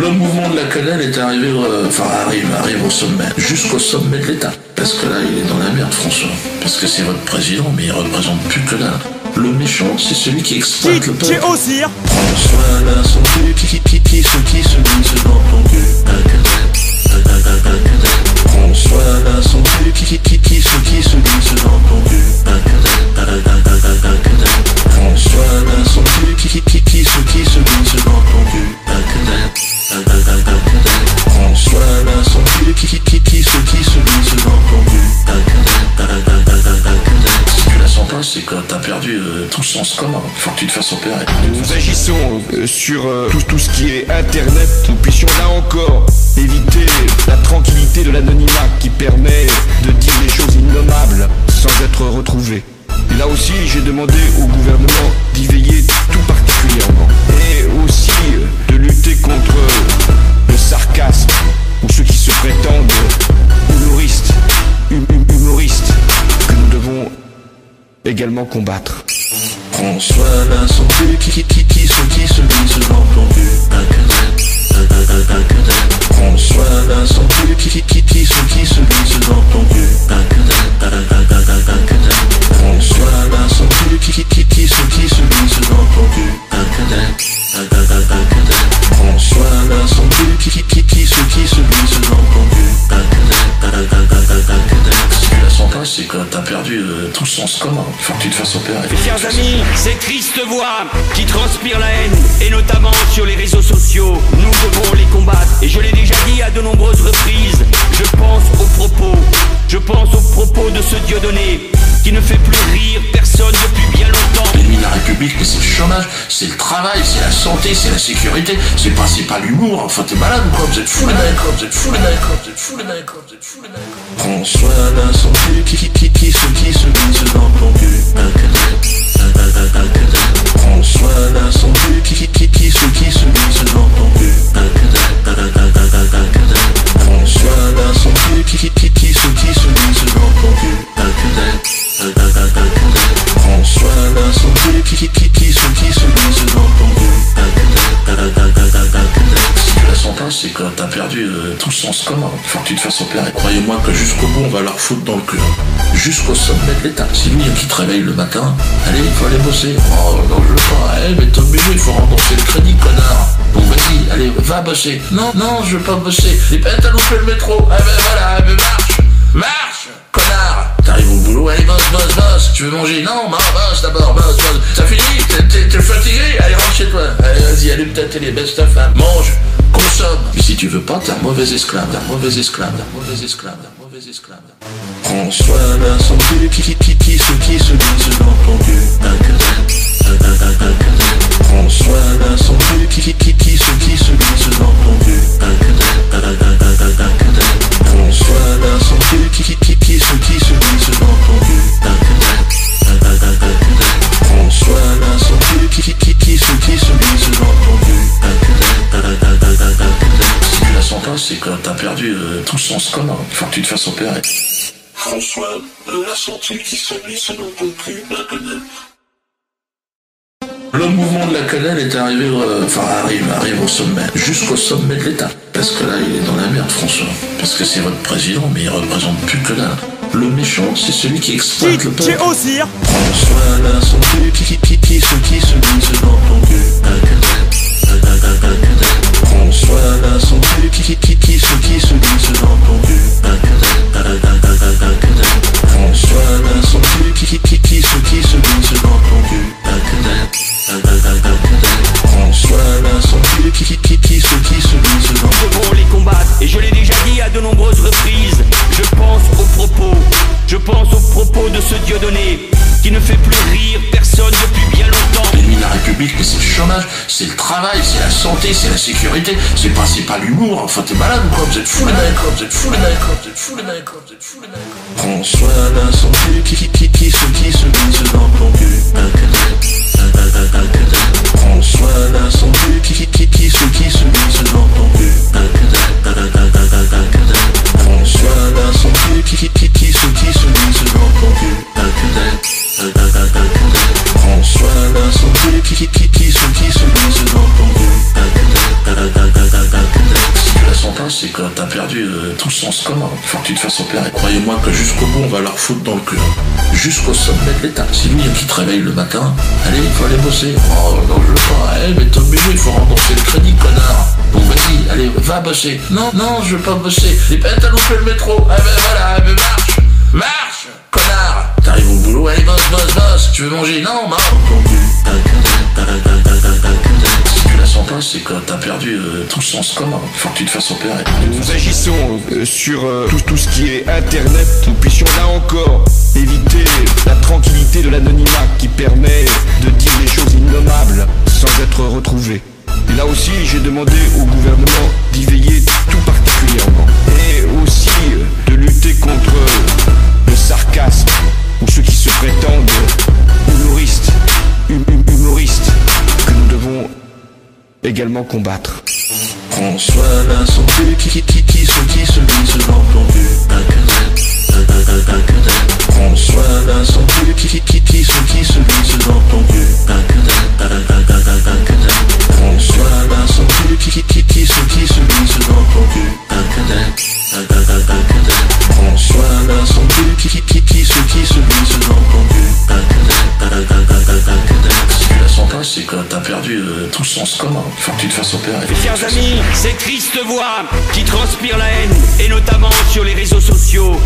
Le mouvement de la cannelle est arrivé, arrive au sommet, jusqu'au sommet de l'État. Parce que là, il est dans la merde, François. Parce que c'est votre président, mais il représente plus que là. Le méchant, c'est celui qui exploite le peuple. aussi, hein. François là, son cul, qui se glisse dans ton cul. François là, son cul, qui se glisse dans ton cul. François là, son cul, qui se glisse dans ton cul. François là, son cul, qui se glisse dans ton cul. Si tu la sens pas, c'est que t'as perdu tout sens commun. Faut que tu te fasses opérer. Nous agissons sur tout ce qui est internet. Nous puissions là encore éviter la tranquillité de l'anonymat qui permet de dire des choses innommables sans être retrouvé. Et là aussi, j'ai demandé au gouvernement d'y veiller tout particulièrement. Et aussi de lutter contre le sarcasme ou ceux qui se prétendent humoristes que nous devons également combattre. François là, son cul, qui se glisse dans ton cul. François là, son cul, qui se glisse dans ton cul. François là, son cul, qui se glisse dans ton cul. François là, son cul, qui se glisse dans ton cul. Si tu la sens pas, c'est que t'as perdu tout sens commun. Faut que tu te fasses opérer. Chers amis, ces tristes voix qui transpirent la haine, et notamment sur les réseaux sociaux, nous devons les combattre. Et je l'ai déjà dit à de nombreuses reprises, je pense aux propos de ce Dieudonné, qui ne fait plus rire personne depuis bien longtemps. L'ennemi de la République, mais c'est le chômage, c'est le travail, c'est la santé, c'est la sécurité, c'est pas l'humour. Enfin, t'es malade ou quoi? Vous êtes fous les mecs, vous êtes fous les mecs, vous êtes fous les mecs, vous êtes fous les mecs. François là, son cul, qui se glisse dans ton cul. François là, son cul, qui se glisse dans ton cul. François là, son cul, qui se glisse dans ton cul. François là, son cul, qui se glisse dans ton cul. Si tu la sens pas, c'est que t'as perdu tout sens commun. Faut que tu te fasses opérer. Croyez-moi que jusqu'au bout, on va leur foutre dans le cul. Jusqu'au sommet de l'État. C'est lui qui te réveille le matin. Allez, il faut aller bosser. Oh non, je veux pas. Mais t'es obligé, il faut rembourser le crédit, connard. Bon, vas-y, allez, va bosser. Non, je veux pas bosser. T'as loupé le métro. Ah ben voilà, marche, connard. T'arrives au boulot, allez, bosse. Tu veux manger? Non, bosse d'abord, bosse. T'as fini? T'es fatigué? Allez, rentre chez toi. Allez, vas-y, allume ta télé, baisse ta femme. Mange, consomme. Mais si tu veux pas, t'es un mauvais esclave. François là, son cul, qui se glisse dans ton cul. François là, son cul, qui se glisse dans ton cul. François là, son cul, qui se glisse dans ton cul. François là, son cul, qui se glisse dans ton cul. Si tu la sens pas, c'est que t'as perdu tout sens commun. Faut que tu te fasses opérer. François, la santé qui se glisse dans ton cul, la cannelle. Le mouvement de la cannelle est arrivé, arrive au sommet, jusqu'au sommet de l'État. Parce que là, il est dans la merde, François. Parce que c'est votre président, mais il représente plus que là. Le méchant, c'est celui qui exploite le peuple. aussi, hein. François là, son cul, qui se glisse dans ton cul. François là, son cul, qui se glisse dans ton cul. François là, son cul, qui se glisse dans ton cul. François là, son cul, qui se glisse dans ton cul. Nous devons les combattre, et je l'ai déjà dit à de nombreuses reprises, je pense aux propos de ce Dieudonné, qui ne fait plus rire personne depuis bien longtemps. L'ennemi de la République, mais c'est le chômage, c'est le travail, c'est la santé, c'est la sécurité, c'est pas l'humour. Enfin, t'es malade ou quoi? Vous êtes fous les mecs, vous êtes fous les mecs, vous êtes fous les mecs, vous êtes fous les mecs. François là, son cul, qui se glisse dans ton cul. François là, son cul, qui se glisse dans ton cul. François là, son cul, qui se glisse dans ton cul. François là, son cul, qui se glisse dans ton cul. t'as perdu tout sens commun. Faut que tu te fasses opérer. Croyez-moi que jusqu'au bout, on va leur foutre dans le cul. Jusqu'au sommet de l'État. Si lui, qui te réveille le matin, allez, il faut aller bosser. Oh non, je veux pas. Mais t'es obligé, il faut rembourser le crédit, connard. Bon, vas-y, allez, va bosser. Non, je veux pas bosser. Les pètes, t'as loupé le métro. Ah ben voilà, ben marche, connard. T'arrives au boulot, allez, bosse. Tu veux manger? Non, ton cul. Si tu la sens pas, c'est que t'as perdu tout sens commun. Faut que tu te fasses opérer. Nous agissons sur tout ce qui est Internet. Nous puissions là encore éviter la tranquillité de l'anonymat qui permet de dire des choses innommables sans être retrouvé. Et là aussi, j'ai demandé au gouvernement d'y veiller tout particulièrement. Et aussi de lutter contre le sarcasme ou ceux qui se prétendent humoristes que nous devons également combattre. François Vincent qui se glisse dans ton cul. François Vincent qui se glisse dans ton cul. François Vincent qui se glisse dans ton cul. François Vincent qui se glisse dans ton cul. Si tu la sens pas, c'est que t'as perdu tout sens commun. Faut que tu te fasses opérer. Chers amis, ces tristes voix qui transpirent la haine, et notamment sur les réseaux sociaux,